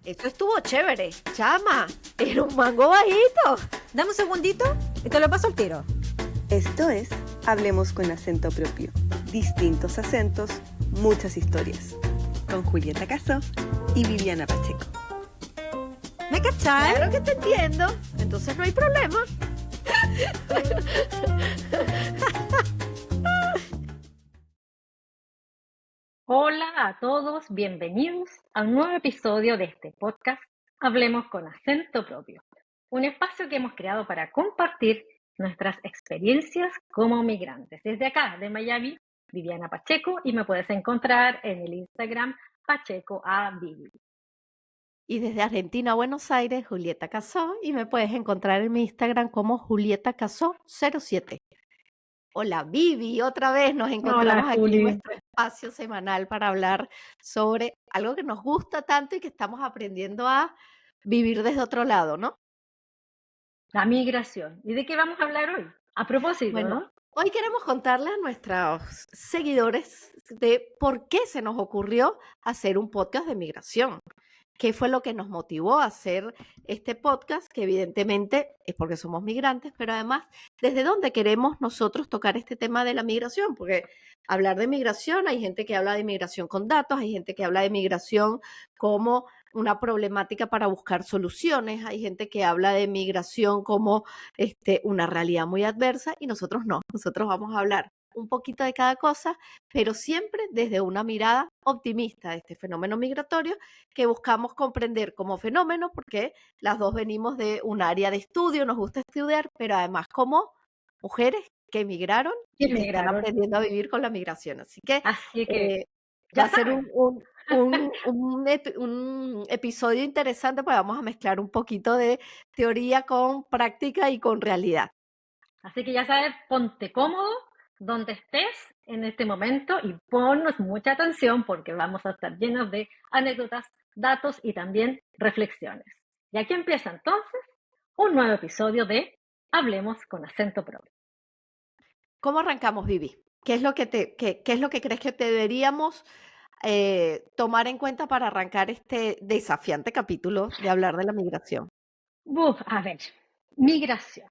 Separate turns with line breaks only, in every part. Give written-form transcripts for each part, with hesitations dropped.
Eso estuvo chévere. Chama, era un mango bajito.
Dame un segundito y te lo paso al tiro.
Esto es Hablemos con acento propio. Distintos acentos, muchas historias. Con Julieta Casó y Viviana Pacheco.
¿Me cachai?
Claro que te entiendo. Entonces no hay problema.
Hola a todos, bienvenidos a un nuevo episodio de este podcast Hablemos con acento propio, un espacio que hemos creado para compartir nuestras experiencias como migrantes. Desde acá, de Miami, Viviana Pacheco, y me puedes encontrar en el Instagram PachecoAVivi.
Y desde Argentina a Buenos Aires, Julieta Casó, y me puedes encontrar en mi Instagram como Julieta Casó 07. Hola Vivi, otra vez nos encontramos aquí
Juli.
en nuestro espacio semanal para hablar sobre algo que nos gusta tanto y que estamos aprendiendo a vivir desde otro lado, ¿no?
La migración. ¿Y de qué vamos a hablar hoy? A propósito,
Bueno,
¿no?
hoy queremos contarle a nuestros seguidores de por qué se nos ocurrió hacer un podcast de migración. ¿Qué fue lo que nos motivó a hacer este podcast? Que evidentemente es porque somos migrantes, pero además, ¿desde dónde queremos nosotros tocar este tema de la migración? Porque hablar de migración, hay gente que habla de migración con datos, hay gente que habla de migración como una problemática para buscar soluciones, hay gente que habla de migración como una realidad muy adversa y nosotros no, nosotros vamos a hablar un poquito de cada cosa, pero siempre desde una mirada optimista de este fenómeno migratorio que buscamos comprender como fenómeno porque las dos venimos de un área de estudio, nos gusta estudiar, pero además como mujeres que emigraron y que están aprendiendo a vivir con la migración. Así que va a ser un episodio interesante porque vamos a mezclar un poquito de teoría con práctica y con realidad.
Así que ya sabes, ponte cómodo donde estés en este momento y ponnos mucha atención porque vamos a estar llenos de anécdotas, datos y también reflexiones. Y aquí empieza entonces un nuevo episodio de Hablemos con acento propio.
¿Cómo arrancamos, Vivi? ¿Qué es lo que crees que deberíamos tomar en cuenta para arrancar este desafiante capítulo de hablar de la migración?
A ver, migración.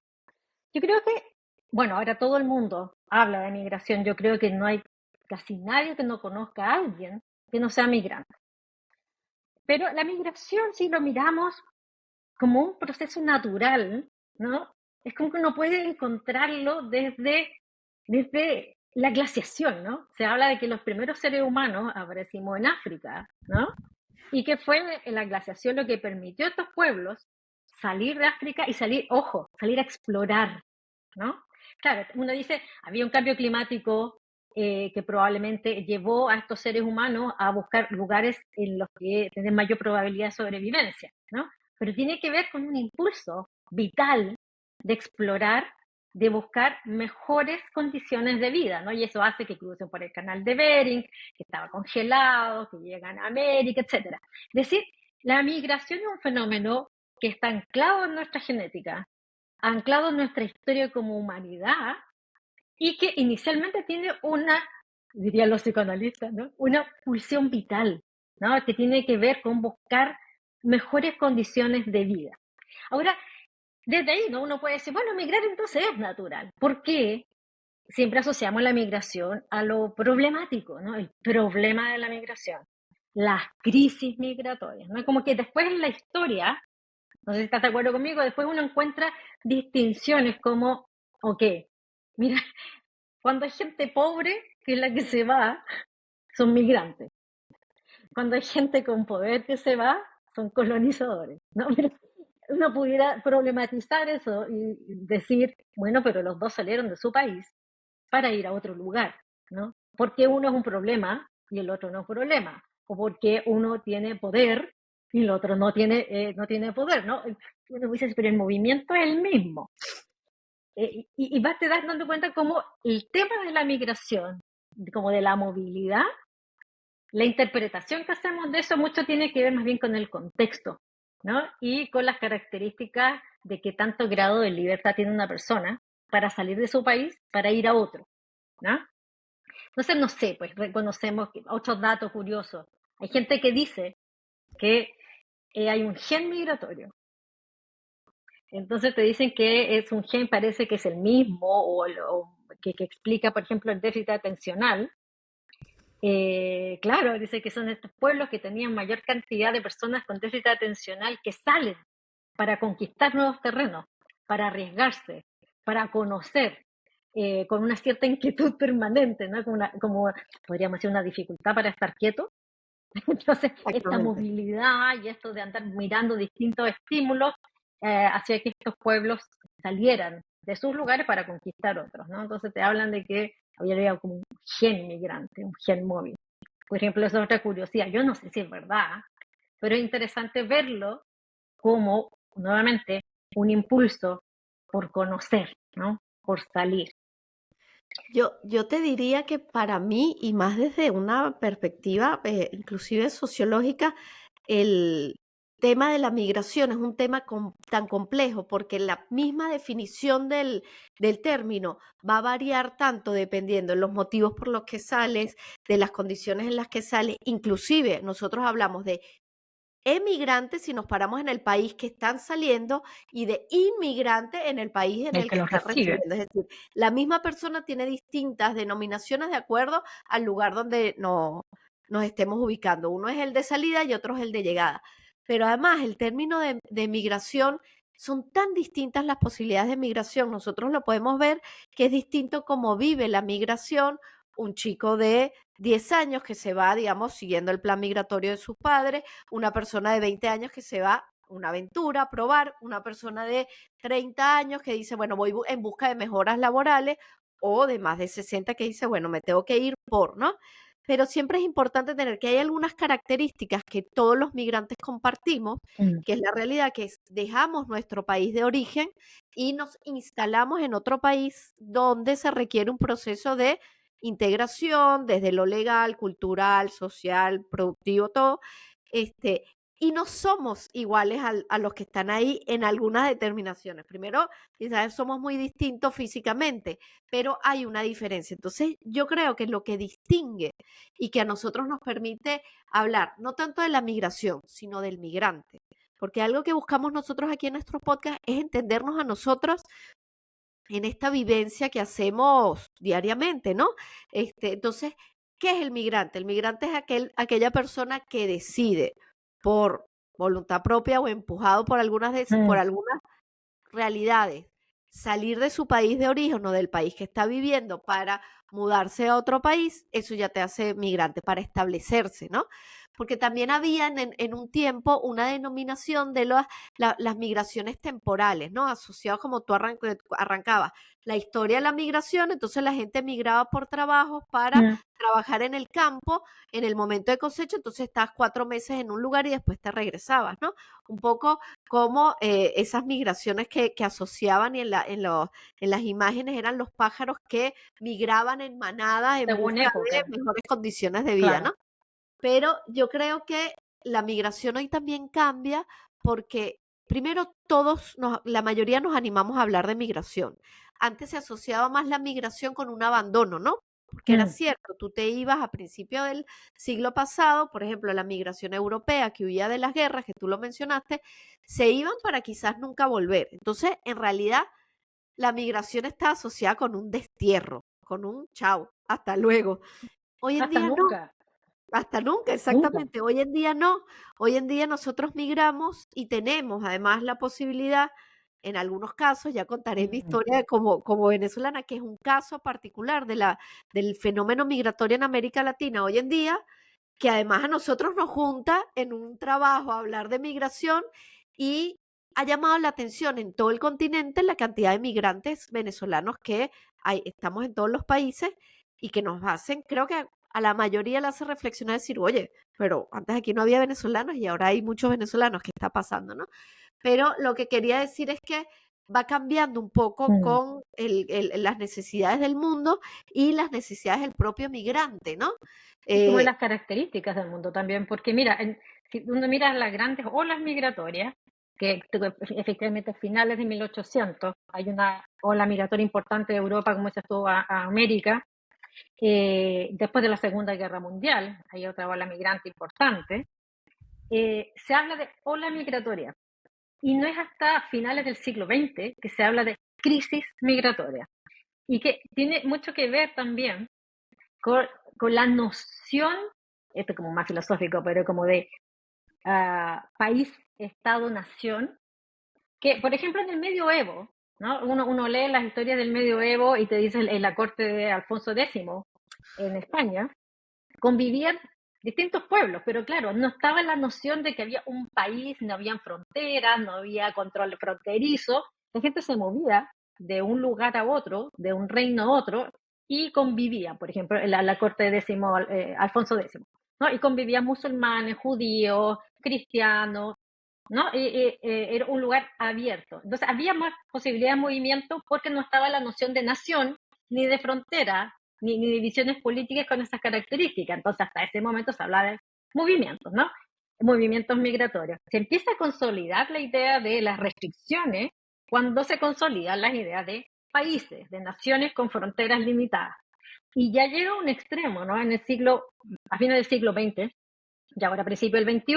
Yo creo que, bueno, ahora todo el mundo habla de migración. Yo creo que no hay casi nadie que no conozca a alguien que no sea migrante. Pero la migración, si lo miramos como un proceso natural, ¿no? Es como que uno puede encontrarlo desde la glaciación, ¿no? Se habla de que los primeros seres humanos aparecimos en África, ¿no? Y que fue la glaciación lo que permitió a estos pueblos salir de África y salir a explorar, ¿no? Claro, uno dice, había un cambio climático que probablemente llevó a estos seres humanos a buscar lugares en los que tienen mayor probabilidad de sobrevivencia, ¿no? Pero tiene que ver con un impulso vital de explorar, de buscar mejores condiciones de vida, ¿no? Y eso hace que crucen por el canal de Bering, que estaba congelado, que llegan a América, etc. Es decir, la migración es un fenómeno que está anclado en nuestra genética, anclado en nuestra historia como humanidad y que inicialmente tiene una, dirían los psicoanalistas, ¿no? Una pulsión vital, ¿no? Que tiene que ver con buscar mejores condiciones de vida. Ahora, desde ahí, ¿no? Uno puede decir, bueno, migrar entonces es natural. ¿Por qué? Siempre asociamos la migración a lo problemático, ¿no? El problema de la migración, las crisis migratorias, ¿no? Como que después en la historia, no sé si estás de acuerdo conmigo, después uno encuentra distinciones como, ok, mira, cuando hay gente pobre, que es la que se va, son migrantes. Cuando hay gente con poder que se va, son colonizadores, ¿no? Pero uno pudiera problematizar eso y decir, bueno, pero los dos salieron de su país para ir a otro lugar, ¿no? Porque uno es un problema y el otro no es un problema, o porque uno tiene poder y el otro no tiene poder, ¿no? Uno dice, pero el movimiento es el mismo. Y vas te das dando cuenta cómo el tema de la migración, como de la movilidad, la interpretación que hacemos de eso mucho tiene que ver más bien con el contexto, ¿no? Y con las características de qué tanto grado de libertad tiene una persona para salir de su país, para ir a otro, ¿no? Entonces, no sé, pues reconocemos otros datos curiosos. Hay gente que dice que hay un gen migratorio. Entonces te dicen que es un gen, parece que es el mismo, o que explica, por ejemplo, el déficit atencional. Claro, dice que son estos pueblos que tenían mayor cantidad de personas con déficit atencional que salen para conquistar nuevos terrenos, para arriesgarse, para conocer, con una cierta inquietud permanente, ¿no? Como podríamos decir, una dificultad para estar quieto. Entonces, esta
Exactamente.
movilidad y esto de andar mirando distintos estímulos hacía que estos pueblos salieran de sus lugares para conquistar otros, ¿no? Entonces te hablan de que había como un gen migrante, un gen móvil. Por ejemplo, esa es otra curiosidad. Yo no sé si es verdad, pero es interesante verlo como, nuevamente, un impulso por conocer, ¿no? Por salir.
Yo te diría que para mí, y más desde una perspectiva inclusive sociológica, el tema de la migración es un tema tan complejo porque la misma definición del término va a variar tanto dependiendo de los motivos por los que sales, de las condiciones en las que sales. Inclusive nosotros hablamos de emigrantes si nos paramos en el país que están saliendo y de inmigrante en el país en
El
el
que
que
los
están
recibe.
recibiendo. Es decir, la misma persona tiene distintas denominaciones de acuerdo al lugar donde nos estemos ubicando. Uno es el de salida y otro es el de llegada. Pero además, el término de migración, son tan distintas las posibilidades de migración. Nosotros lo podemos ver que es distinto cómo vive la migración un chico de 10 años que se va, digamos, siguiendo el plan migratorio de sus padres, una persona de 20 años que se va una aventura, a probar, una persona de 30 años que dice, bueno, voy en busca de mejoras laborales, o de más de 60 que dice, bueno, me tengo que ir por, ¿no? Pero siempre es importante tener que hay algunas características que todos los migrantes compartimos,
Mm.
que es la realidad que dejamos nuestro país de origen y nos instalamos en otro país donde se requiere un proceso de integración desde lo legal, cultural, social, productivo, todo, y no somos iguales a los que están ahí en algunas determinaciones. Primero, quizás somos muy distintos físicamente, pero hay una diferencia. Entonces, yo creo que lo que distingue y que a nosotros nos permite hablar, no tanto de la migración, sino del migrante, porque algo que buscamos nosotros aquí en nuestro podcast es entendernos a nosotros en esta vivencia que hacemos diariamente, ¿no? Entonces, ¿qué es el migrante? El migrante es aquella persona que decide por voluntad propia o empujado por
Mm.
algunas realidades, salir de su país de origen o del país que está viviendo para mudarse a otro país, eso ya te hace migrante, para establecerse, ¿no? Porque también había en un tiempo una denominación de las migraciones temporales, ¿no? Asociados como tú arrancabas, la historia de la migración, entonces la gente migraba por trabajo para
Mm.
trabajar en el campo en el momento de cosecha, entonces estabas 4 meses en un lugar y después te regresabas, ¿no? Un poco como esas migraciones que asociaban y en las imágenes eran los pájaros que migraban en manadas en
Según
busca de
época,
mejores condiciones de vida,
claro.
¿no? Pero yo creo que la migración hoy también cambia porque primero la mayoría nos animamos a hablar de migración. Antes se asociaba más la migración con un abandono, ¿no? Porque era
Mm.
cierto, tú te ibas a principios del siglo pasado, por ejemplo, la migración europea que huía de las guerras, que tú lo mencionaste, se iban para quizás nunca volver. Entonces, en realidad, la migración está asociada con un destierro, con un chao, hasta luego. Hoy en
Hasta
día no.
nunca,
Hasta nunca,
nunca.
exactamente. Hoy en día no. Hoy en día nosotros migramos y tenemos además la posibilidad, en algunos casos, ya contaré mi
Mm.
historia como venezolana, que es un caso particular del fenómeno migratorio en América Latina hoy en día, que además a nosotros nos junta en un trabajo a hablar de migración y ha llamado la atención en todo el continente la cantidad de migrantes venezolanos que estamos en todos los países y que nos hacen, creo que a la mayoría le hace reflexionar y decir, oye, pero antes aquí no había venezolanos y ahora hay muchos venezolanos, ¿qué está pasando, no? Pero lo que quería decir es que va cambiando un poco
Mm.
con las necesidades del mundo y las necesidades del propio migrante, ¿no?
Y como
Eh,
las características del mundo también, porque mira, si uno mira las grandes olas migratorias, efectivamente a finales de 1800 hay una ola migratoria importante de Europa, como dices tú, a América. Después de la Segunda Guerra Mundial hay otra ola migrante importante. se habla de ola migratoria. Y no es hasta finales del siglo XX que se habla de crisis migratoria. Y que tiene mucho que ver también con, con la noción, esto es como más filosófico, pero como de país, Estado, nación, que por ejemplo en el medioevo, ¿no? Uno lee las historias del medioevo y te dice en la corte de Alfonso X en España, convivían distintos pueblos, pero claro, no estaba la noción de que había un país, no habían fronteras, no había control fronterizo, la gente se movía de un lugar a otro, de un reino a otro, y convivía, por ejemplo, en la corte de Alfonso X, ¿no? Y convivían musulmanes, judíos, cristianos, ¿no? Era un lugar abierto. Entonces había más posibilidad de movimiento porque no estaba la noción de nación ni de frontera, ni divisiones políticas con esas características. Entonces, hasta ese momento se habla de movimientos, ¿no? Movimientos migratorios. Se empieza a consolidar la idea de las restricciones cuando se consolidan las ideas de países, de naciones con fronteras limitadas. Y ya llega a un extremo, ¿no? A fines del siglo XX, y ahora a principios del XXI,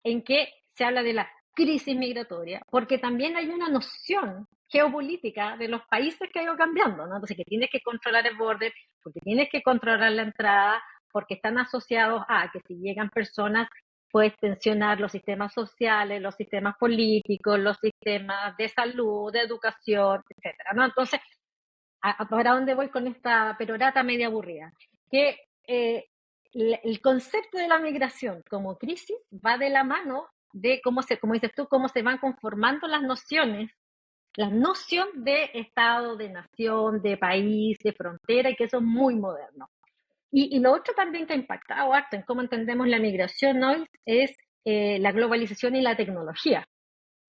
en que se habla de la crisis migratoria, porque también hay una noción geopolítica de los países que ha ido cambiando, ¿no? Entonces, que tienes que controlar el borde, porque tienes que controlar la entrada, porque están asociados a que si llegan personas, puedes tensionar los sistemas sociales, los sistemas políticos, los sistemas de salud, de educación, etcétera, ¿no? Entonces, ¿para dónde voy con esta perorata media aburrida? Que el concepto de la migración como crisis va de la mano de como dices tú, cómo se van conformando las nociones, la noción de Estado, de nación, de país, de frontera, y que eso es muy moderno. Y lo otro también que ha impactado harto en cómo entendemos la migración hoy es la globalización y la tecnología.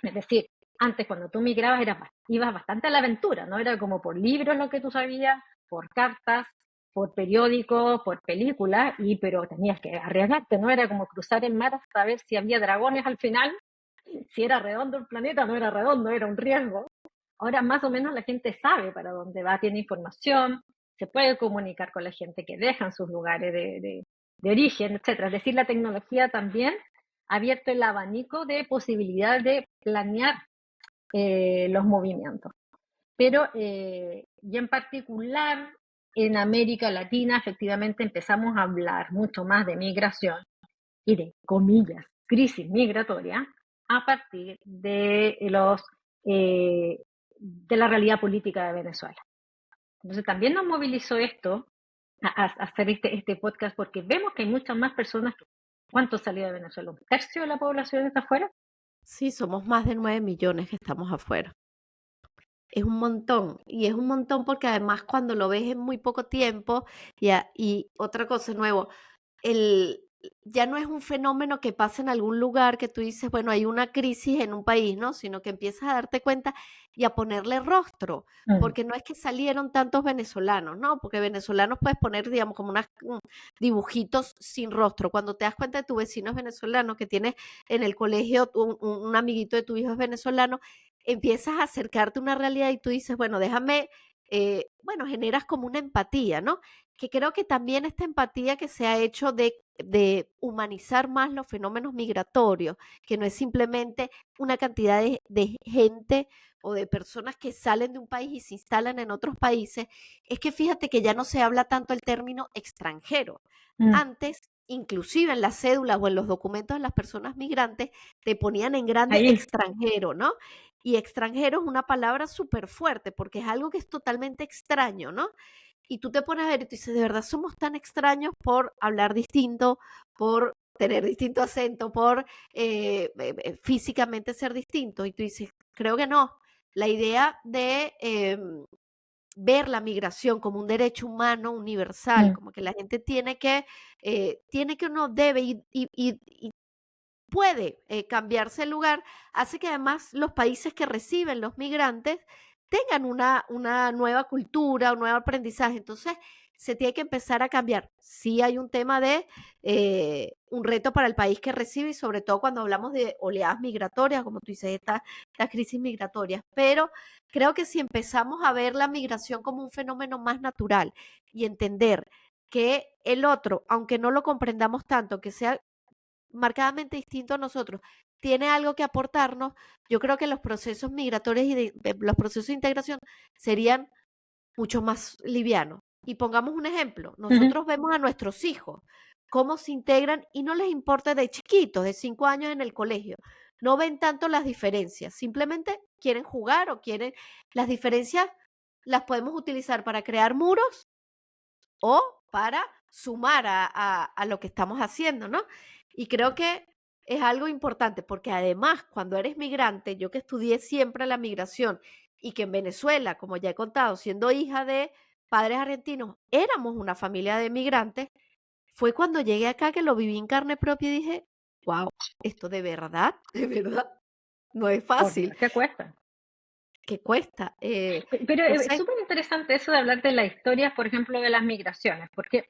Es decir, antes cuando tú migrabas ibas bastante a la aventura, ¿no? Era como por libros lo que tú sabías, por cartas, por periódicos, por películas, pero tenías que arriesgarte, ¿no? Era como cruzar el mar hasta ver si había dragones al final, si era redondo el planeta, no era redondo, era un riesgo. Ahora más o menos la gente sabe para dónde va, tiene información, se puede comunicar con la gente que deja en sus lugares de origen, etcétera. Es decir, la tecnología también ha abierto el abanico de posibilidades de planear los movimientos. Pero, y en particular, en América Latina, efectivamente empezamos a hablar mucho más de migración y de, comillas, crisis migratoria a partir de la realidad política de Venezuela. Entonces también nos movilizó esto a hacer este podcast porque vemos que hay muchas más personas. ¿Cuánto salió de Venezuela? ¿Un tercio de la población está afuera?
Sí, somos más de 9 millones que estamos afuera. Es un montón, y es un montón porque además cuando lo ves en muy poco tiempo, y otra cosa nuevo, ya no es un fenómeno que pasa en algún lugar que tú dices, bueno, hay una crisis en un país, ¿no? Sino que empiezas a darte cuenta y a ponerle rostro, porque no es que salieron tantos venezolanos, ¿no? Porque venezolanos puedes poner, digamos, como dibujitos sin rostro. Cuando te das cuenta de tu vecino es venezolano, que tienes en el colegio un amiguito de tu hijo es venezolano, empiezas a acercarte a una realidad y tú dices, bueno, déjame, bueno, generas como una empatía, ¿no? Que creo que también esta empatía que se ha hecho de humanizar más los fenómenos migratorios, que no es simplemente una cantidad de gente o de personas que salen de un país y se instalan en otros países, es que fíjate que ya no se habla tanto el término extranjero. Antes, inclusive en las cédulas o en los documentos de las personas migrantes, te ponían en grande
Ahí.
extranjero, ¿no? Y extranjero es una palabra súper fuerte porque es algo que es totalmente extraño, ¿no? Y tú te pones a ver y tú dices, de verdad somos tan extraños por hablar distinto, por tener distinto acento, por físicamente ser distintos. Y tú dices, creo que no. La idea de ver la migración como un derecho humano universal, como que la gente tiene que uno debe y puede cambiarse el lugar, hace que además los países que reciben los migrantes tengan una nueva cultura, un nuevo aprendizaje. Entonces, se tiene que empezar a cambiar. Sí hay un tema de un reto para el país que recibe y sobre todo cuando hablamos de oleadas migratorias, como tú dices, estas crisis migratorias. Pero creo que si empezamos a ver la migración como un fenómeno más natural y entender que el otro, aunque no lo comprendamos tanto, que sea marcadamente distinto a nosotros, tiene algo que aportarnos, yo creo que los procesos migratorios y los procesos de integración serían mucho más livianos. Y pongamos un ejemplo,
Ujú.
nosotros vemos a nuestros hijos cómo se integran y no les importa de chiquitos, de 5 años en el colegio. No ven tanto las diferencias, simplemente quieren jugar o quieren las diferencias las podemos utilizar para crear muros o para sumar a lo que estamos haciendo, ¿no? Y creo que es algo importante porque además cuando eres migrante, yo que estudié siempre la migración y que en Venezuela, como ya he contado, siendo hija de padres argentinos, éramos una familia de migrantes, fue cuando llegué acá que lo viví en carne propia y dije, wow, esto de verdad, no es
Por
fácil,
Dios, ¿qué cuesta?
que cuesta.
Pero
No
es
sé,
súper interesante eso de hablar de las historias, por ejemplo, de las migraciones, porque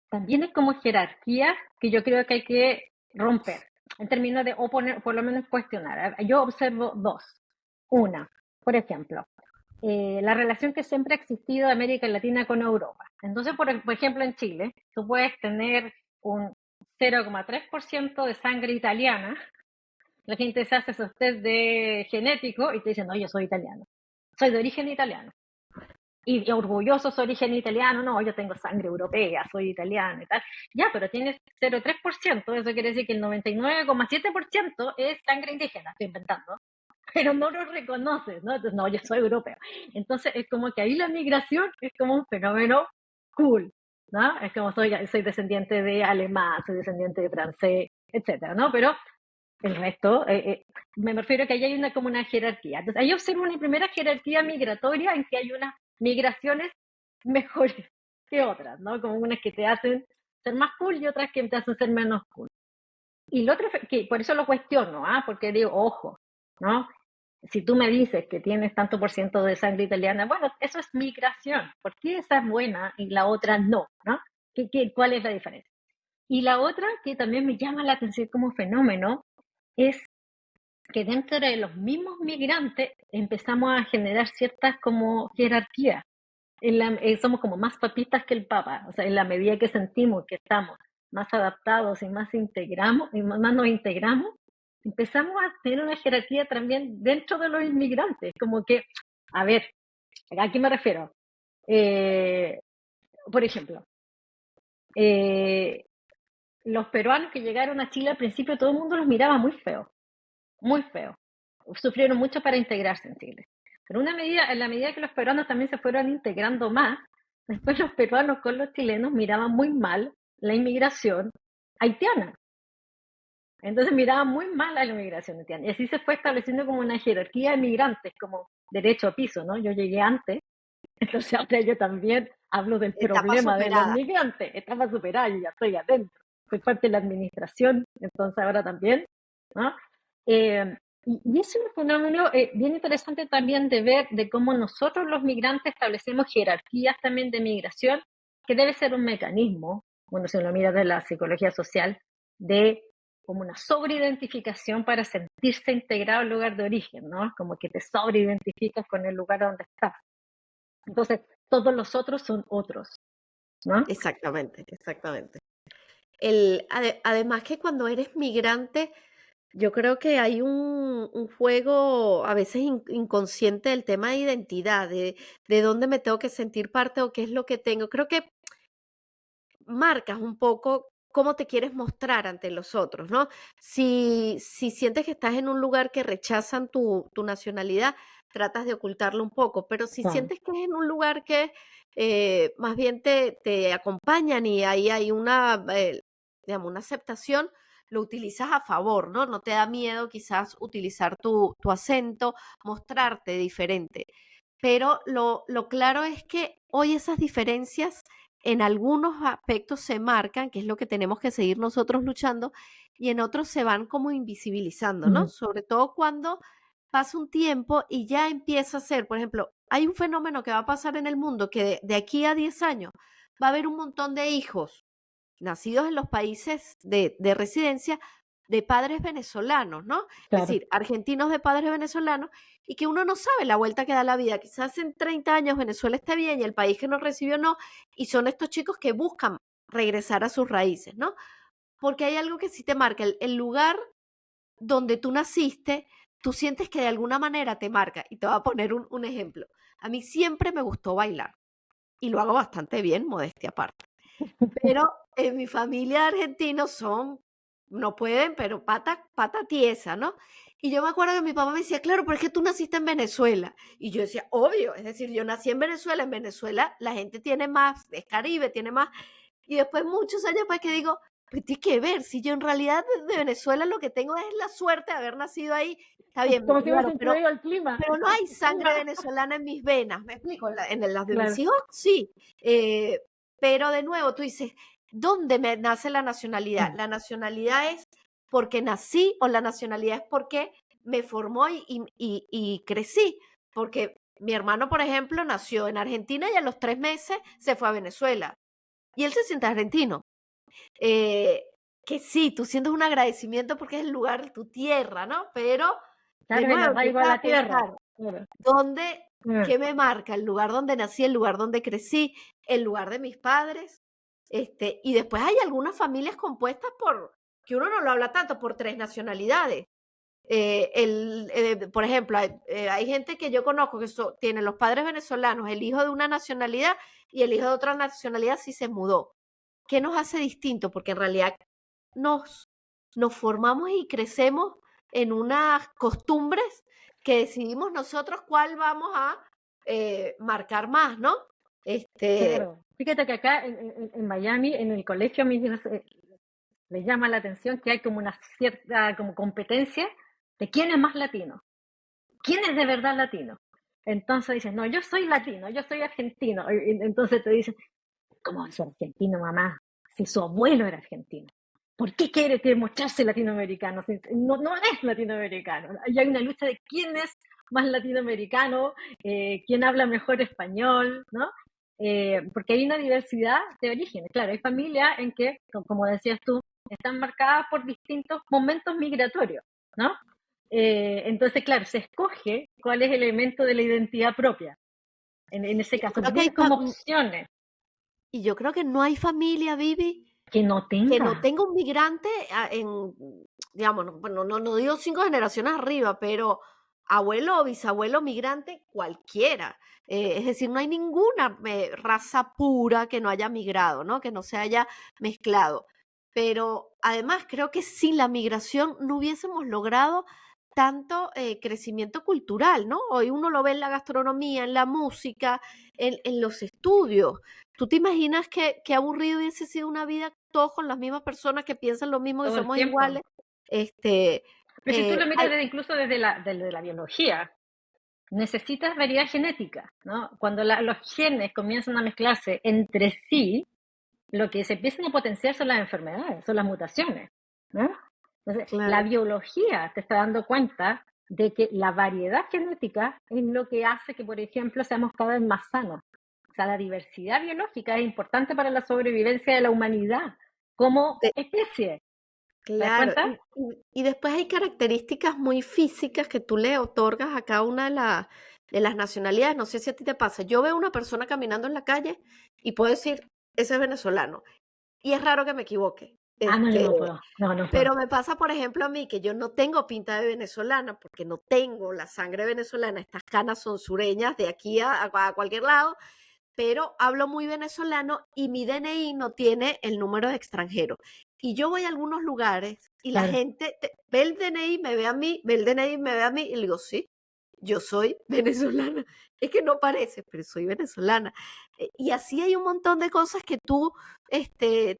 también es como jerarquía que yo creo que hay que romper, en términos de, o poner, por lo menos cuestionar. Yo observo dos. Una, por ejemplo, la relación que siempre ha existido de América Latina con Europa. Entonces, por ejemplo, en Chile, tú puedes tener un 0,3% de sangre italiana. La gente se hace esos test de genético y te dicen, no, yo soy italiano. Soy de origen italiano. Y orgulloso su origen italiano, no, yo tengo sangre europea, soy italiano y tal. Ya, pero tienes 0,3%, eso quiere decir que el 99,7% es sangre indígena, estoy inventando, pero no lo reconoces, ¿no? Entonces, no, yo soy europeo. Entonces, es como que ahí la migración es como un fenómeno cool, ¿no? Es como soy descendiente de alemán, soy descendiente de francés, etcétera, ¿no? Pero el resto, me refiero a que ahí hay como una jerarquía. Entonces, ahí observo una primera jerarquía migratoria en que hay unas migraciones mejores que otras, ¿no? Como unas que te hacen ser más cool y otras que te hacen ser menos cool. Y lo otro, que por eso lo cuestiono, ¿ah? Porque digo, ojo, ¿no? Si tú me dices que tienes tanto por ciento de sangre italiana, bueno, eso es migración. ¿Por qué esa es buena y la otra no? ¿No? ¿Cuál es la diferencia? Y la otra que también me llama la atención como fenómeno es que dentro de los mismos migrantes empezamos a generar ciertas como jerarquías. Somos como más papistas que el Papa, o sea, en la medida que sentimos que estamos más adaptados y más integramos, y más nos integramos, empezamos a tener una jerarquía también dentro de los inmigrantes, como que, a ver, ¿a qué me refiero? Eh, por ejemplo, eh, los peruanos que llegaron a Chile al principio todo el mundo los miraba muy feo, muy feo. Sufrieron mucho para integrarse en Chile. Pero en la medida que los peruanos también se fueron integrando más, después los peruanos con los chilenos miraban muy mal la inmigración haitiana. Entonces miraban muy mal a la inmigración haitiana. Y así se fue estableciendo como una jerarquía de migrantes, como derecho a piso, ¿no? Yo llegué antes, entonces ahora yo también hablo del
etapa
problema de los
superada.
migrantes. Estaba superada, yo ya estoy adentro. Soy parte de la administración, entonces ahora también, ¿no? Eh, y es un fenómeno bien interesante también de ver de cómo nosotros los migrantes establecemos jerarquías también de migración, que debe ser un mecanismo, bueno, si uno mira de la psicología social, de como una sobreidentificación para sentirse integrado al lugar de origen, ¿no? Como que te sobreidentificas con el lugar donde estás. Entonces, todos los otros son otros, ¿no?
Exactamente, exactamente. Además que cuando eres migrante, yo creo que hay un juego a veces inconsciente del tema de identidad, de dónde me tengo que sentir parte o qué es lo que tengo. Creo que marcas un poco cómo te quieres mostrar ante los otros, ¿no? Si sientes que estás en un lugar que rechazan tu nacionalidad, tratas de ocultarlo un poco, pero si
Claro.
sientes que es en un lugar que más bien te acompañan y ahí hay digamos, una aceptación, lo utilizas a favor, ¿no? No te da miedo quizás utilizar tu acento, mostrarte diferente. Pero lo claro es que hoy esas diferencias en algunos aspectos se marcan, que es lo que tenemos que seguir nosotros luchando, y en otros se van como invisibilizando, ¿no?
Ujú.
Sobre todo cuando pasa un tiempo y ya empieza a ser, por ejemplo, hay un fenómeno que va a pasar en el mundo que de aquí a 10 años va a haber un montón de hijos nacidos en los países de residencia de padres venezolanos, ¿no? Es
Claro.
decir, argentinos de padres venezolanos y que uno no sabe la vuelta que da la vida. Quizás en 30 años Venezuela esté bien y el país que nos recibió no, y son estos chicos que buscan regresar a sus raíces, ¿no? porque hay algo que sí te marca, el lugar donde tú naciste, tú sientes que de alguna manera te marca. Y te voy a poner un ejemplo. A mí siempre me gustó bailar y lo hago bastante bien, modestia aparte. Pero en mi familia argentinos son, no pueden, pero pata tiesa, ¿no? Y yo me acuerdo que mi papá me decía, claro, pero es que tú naciste en Venezuela. Y yo decía, obvio, es decir, yo nací en Venezuela la gente tiene más, es Caribe, tiene más. Y después, muchos años después que digo, pues tiene que ver, si yo en realidad de Venezuela lo que tengo es la suerte de haber nacido ahí, está bien, me
Como si hubiese
criaron,
influido el clima.
pero no hay sangre venezolana en mis venas, ¿me explico? En las de mis
Claro,
hijos, sí. Pero de nuevo, tú dices, ¿dónde me nace la nacionalidad?
mm,
¿La nacionalidad es porque nací o la nacionalidad es porque me formó y crecí? Porque mi hermano, por ejemplo, nació en Argentina y a los 3 meses se fue a Venezuela. Y él se siente argentino. Eh, que sí, tú sientes un agradecimiento porque es el lugar de tu tierra, ¿no? Pero, de
claro, el
nuevo,
arraigo a
empiezas a
la tierra.
pensar,
Claro.
¿dónde,
Mm.
qué me marca? El lugar donde nací, el lugar donde crecí, el lugar de mis padres. Y después hay algunas familias compuestas por, que uno no lo habla tanto, por 3 nacionalidades. Por ejemplo, hay gente que yo conozco que tienen los padres venezolanos, el hijo de una nacionalidad y el hijo de otra nacionalidad sí se mudó. ¿Qué nos hace distinto? Porque en realidad nos, nos formamos y crecemos en unas costumbres que decidimos nosotros cuál vamos a marcar más, ¿no?
Claro. Fíjate que acá en Miami, en el colegio, a mí les llama la atención que hay como una cierta como competencia de quién es más latino, quién es de verdad latino. Entonces dicen, no, yo soy latino, yo soy argentino. Y entonces te dicen, ¿cómo va a ser argentino, mamá? Si su abuelo era argentino. ¿Por qué quiere mostrarse latinoamericano? No, no es latinoamericano. Y hay una lucha de quién es más latinoamericano, quién habla mejor español, ¿no? Porque hay una diversidad de orígenes. Claro, hay familias en que, como decías tú, están marcadas por distintos momentos migratorios, ¿no? Entonces, claro, se escoge cuál es el elemento de la identidad propia. En ese
Y yo
caso,
creo
tú
que
tienes como opciones
y yo creo que no hay familia, Vivi,
que no
que no
tenga.
tenga un migrante digamos, no digo 5 generaciones arriba, pero abuelo o bisabuelo migrante, cualquiera. Es decir, no hay ninguna raza pura que no haya migrado, ¿no? Que no se haya mezclado. Pero además creo que sin la migración no hubiésemos logrado tanto crecimiento cultural, ¿no? Hoy uno lo ve en la gastronomía, en la música, en los estudios. ¿Tú te imaginas qué aburrido hubiese sido una vida todos con las mismas personas que piensan lo mismo, que
Todo el
somos
tiempo.
iguales? Este,
Pero si tú lo miras
hay
incluso desde la biología, necesitas variedad genética, ¿no? Cuando los genes comienzan a mezclarse entre sí, lo que se empiezan a potenciar son las enfermedades, son las mutaciones, ¿no? Entonces, la
claro,
biología te está dando cuenta de que la variedad genética es lo que hace que, por ejemplo, seamos cada vez más sanos. O sea, la diversidad biológica es importante para la sobrevivencia de la humanidad como
de
especie. ¿Te das
claro,
cuenta?
y después hay características muy físicas que tú le otorgas a cada una de las nacionalidades. No sé si a ti te pasa. Yo veo una persona caminando en la calle y puedo decir, ese es venezolano. Y es raro que me equivoque.
Ah, no, yo no puedo. No, no puedo.
Pero me pasa, por ejemplo, a mí, que yo no tengo pinta de venezolana, porque no tengo la sangre venezolana, estas canas son sureñas de aquí a cualquier lado, pero hablo muy venezolano y mi DNI no tiene el número de extranjero. Y yo voy a algunos lugares y la
Claro.
gente ve el DNI, me ve a mí, ve el DNI, me ve a mí, y le digo, sí, yo soy venezolana. Es que no parece, pero soy venezolana. Y así hay un montón de cosas que tú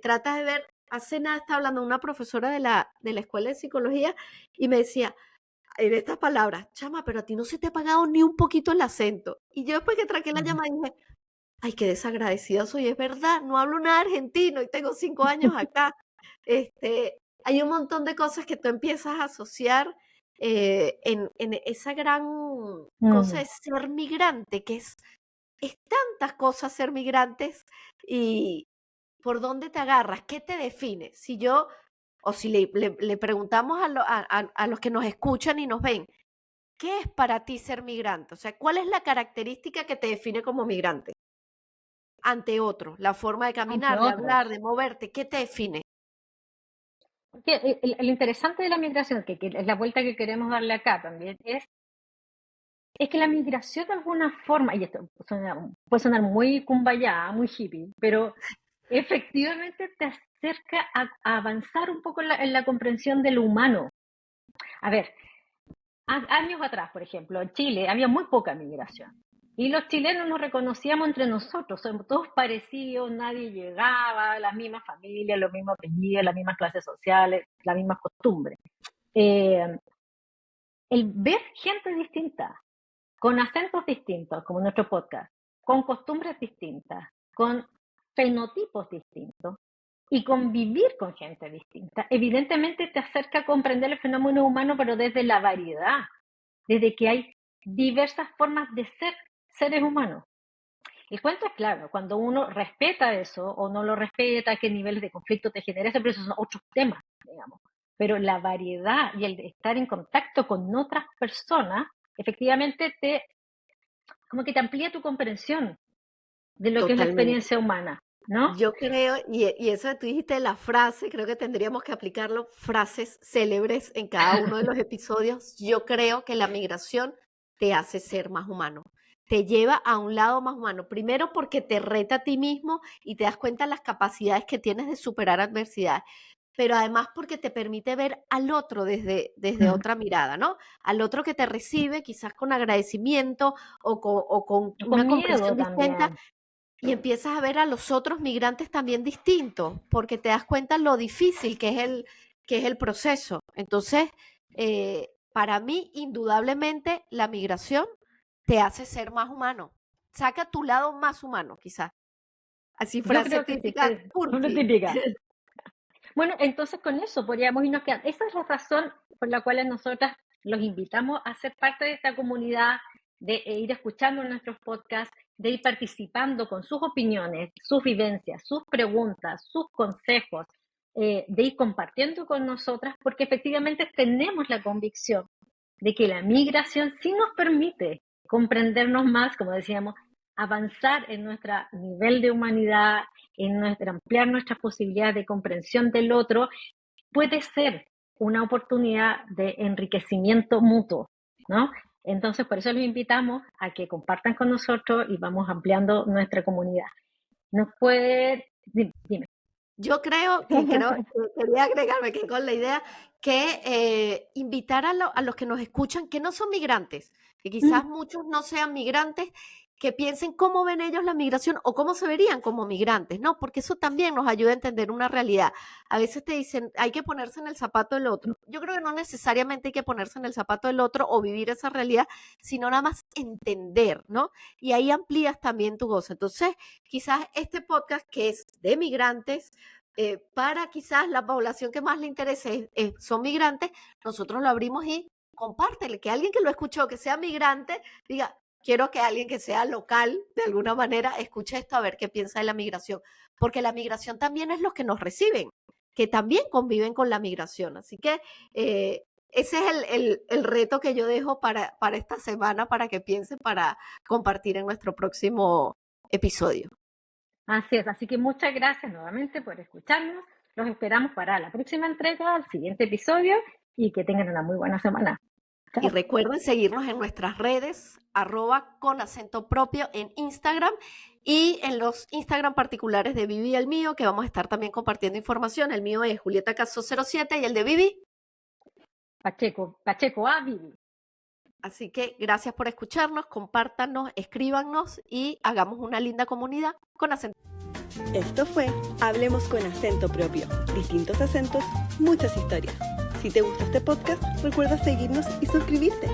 tratas de ver. Hace nada estaba hablando una profesora de la escuela de psicología y me decía, en estas palabras, chama, pero a ti no se te ha pagado ni un poquito el acento. Y yo después que traqué la
Ujú.
llamada dije, ay, qué desagradecida soy, es verdad, no hablo nada argentino y tengo 5 años acá. Hay un montón de cosas que tú empiezas a asociar en esa gran cosa
Mm.
de ser migrante, que es tantas cosas ser migrantes y por dónde te agarras, qué te define. Si yo, o si le preguntamos a los que nos escuchan y nos ven, ¿qué es para ti ser migrante? O sea, ¿cuál es la característica que te define como migrante? Ante otros, la forma de
Ante
caminar, de hablar,
otros.
de moverte, ¿qué te define?
Porque el interesante de la migración, que es la vuelta que queremos darle acá también, es que la migración de alguna forma, y esto puede sonar muy kumbaya, muy hippie, pero efectivamente te acerca a avanzar un poco en la comprensión de lo humano. A ver, años atrás, por ejemplo, en Chile había muy poca migración. Y los chilenos nos reconocíamos entre nosotros, somos todos parecidos, nadie llegaba, las mismas familias, los mismos apellidos, las mismas clases sociales, las mismas costumbres. Eh, el ver gente distinta, con acentos distintos, como nuestro podcast, con costumbres distintas, con fenotipos distintos y convivir con gente distinta, evidentemente te acerca a comprender el fenómeno humano, pero desde la variedad, desde que hay diversas formas de ser seres humanos. El cuento es claro, cuando uno respeta eso o no lo respeta, qué niveles de conflicto te genera, pero esos son otros temas, digamos. Pero la variedad y el estar en contacto con otras personas, efectivamente como que te amplía tu comprensión de lo que es la
Totalmente.
experiencia humana, ¿no?
Yo creo, y eso que tú dijiste, la frase, creo que tendríamos que aplicarlo, frases célebres en cada uno de los episodios. Yo creo que la migración te hace ser más humano, te lleva a un lado más humano. Primero porque te reta a ti mismo y te das cuenta de las capacidades que tienes de superar adversidades, pero además porque te permite ver al otro desde otra mirada, ¿no? Al otro que te recibe quizás con agradecimiento o con
Con
una
miedo
comprensión distinta.
también.
Y empiezas a ver a los otros migrantes también distintos, porque te das cuenta lo difícil que es el proceso. Entonces, para mí, indudablemente, la migración te hace ser más humano. Saca tu lado más humano, quizás. Así,
Yo
frase
creo que
típica,
una
cursi.
típica. Bueno, entonces con eso podríamos irnos quedando. Esa es la razón por la cual nosotras los invitamos a ser parte de esta comunidad, de ir escuchando nuestros podcasts, de ir participando con sus opiniones, sus vivencias, sus preguntas, sus consejos, de ir compartiendo con nosotras, porque efectivamente tenemos la convicción de que la migración sí nos permite comprendernos más, como decíamos, avanzar en nuestro nivel de humanidad, ampliar nuestras posibilidades de comprensión del otro, puede ser una oportunidad de enriquecimiento mutuo, ¿no? Entonces, por eso los invitamos a que compartan con nosotros y vamos ampliando nuestra comunidad. Nos puede... Dime.
Yo creo que quería agregarme que con la idea que invitar a los que nos escuchan que no son migrantes, que quizás muchos no sean migrantes, que piensen cómo ven ellos la migración o cómo se verían como migrantes, ¿no? Porque eso también nos ayuda a entender una realidad. A veces te dicen, hay que ponerse en el zapato del otro. Yo creo que no necesariamente hay que ponerse en el zapato del otro o vivir esa realidad, sino nada más entender, ¿no? Y ahí amplías también tu voz. Entonces, quizás este podcast que es de migrantes, para quizás la población que más le interese son migrantes, nosotros lo abrimos y compártele, que alguien que lo escuchó, que sea migrante, diga, quiero que alguien que sea local, de alguna manera, escuche esto a ver qué piensa de la migración, porque la migración también es los que nos reciben, que también conviven con la migración. Así que ese es el reto que yo dejo para esta semana, para que piensen, para compartir en nuestro próximo episodio.
Así es, así que muchas gracias nuevamente por escucharnos. Los esperamos para la próxima entrega, el siguiente episodio, y que tengan una muy buena semana. Chao.
Y recuerden seguirnos en nuestras redes, @conacentopropio en Instagram y en los Instagram particulares de Vivi y el mío, que vamos a estar también compartiendo información. El mío es Julieta Caso 07 y el de Vivi.
Pacheco A. Vivi.
Así que gracias por escucharnos, compártanos, escríbanos y hagamos una linda comunidad con acento.
Esto fue Hablemos con acento propio. Distintos acentos, muchas historias. Si te gustó este podcast, recuerda seguirnos y suscribirte.